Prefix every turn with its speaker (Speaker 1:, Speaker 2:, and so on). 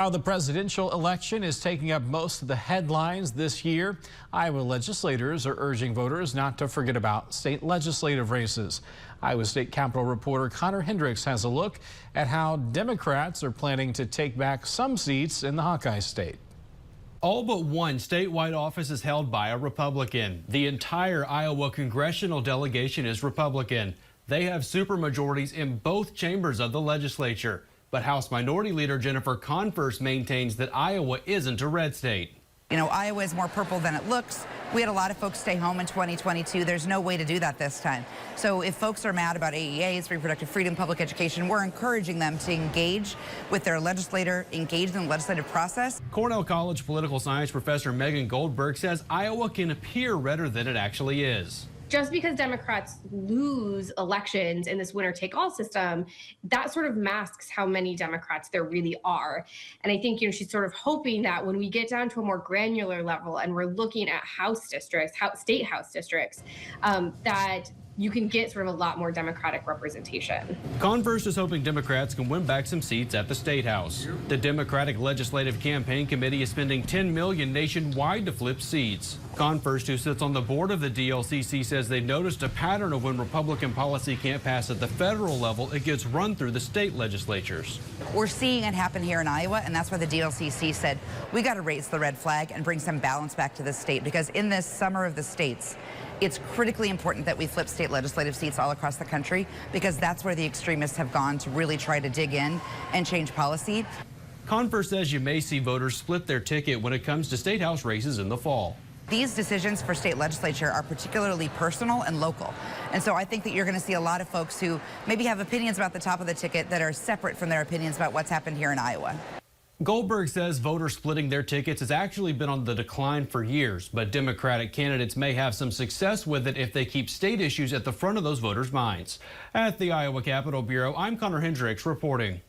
Speaker 1: While the presidential election is taking up most of the headlines this year, Iowa legislators are urging voters not to forget about state legislative races. Iowa State Capitol reporter Connor Hendricks has a look at how Democrats are planning to take back some seats in the Hawkeye State.
Speaker 2: All but one statewide office is held by a Republican. The entire Iowa congressional delegation is Republican. They have supermajorities in both chambers of the legislature. But House Minority Leader Jennifer Converse maintains that Iowa isn't a red state.
Speaker 3: You know, Iowa is more purple than it looks. We had a lot of folks stay home in 2022. There's no way to do that this time. So if folks are mad about AEAs, reproductive freedom, public education, we're encouraging them to engage with their legislator, engage in the legislative process.
Speaker 2: Cornell College political science professor Megan Goldberg says Iowa can appear redder than it actually is.
Speaker 4: Just because Democrats lose elections in this winner-take-all system, that sort of masks how many Democrats there really are. And I think, she's sort of hoping that when we get down to a more granular level and we're looking at House districts, state House districts, that you can get sort of a lot more Democratic representation.
Speaker 2: Converse is hoping Democrats can win back some seats at the State House. The Democratic Legislative Campaign Committee is spending $10 million nationwide to flip seats. Converse, who sits on the board of the DLCC, says they've noticed a pattern of when Republican policy can't pass at the federal level, it gets run through the state legislatures.
Speaker 3: We're seeing it happen here in Iowa, and that's why the DLCC said we got to raise the red flag and bring some balance back to the state, because in this summer of the states, it's critically important that we flip state legislative seats all across the country, because that's where the extremists have gone to really try to dig in and change policy.
Speaker 2: Converse says you may see voters split their ticket when it comes to state house races in the fall.
Speaker 3: These decisions for state legislature are particularly personal and local. And so I think that you're going to see a lot of folks who maybe have opinions about the top of the ticket that are separate from their opinions about what's happened here in Iowa.
Speaker 2: Goldberg says voters splitting their tickets has actually been on the decline for years, but Democratic candidates may have some success with it if they keep state issues at the front of those voters' minds. At the Iowa Capitol Bureau, I'm Connor Hendricks reporting.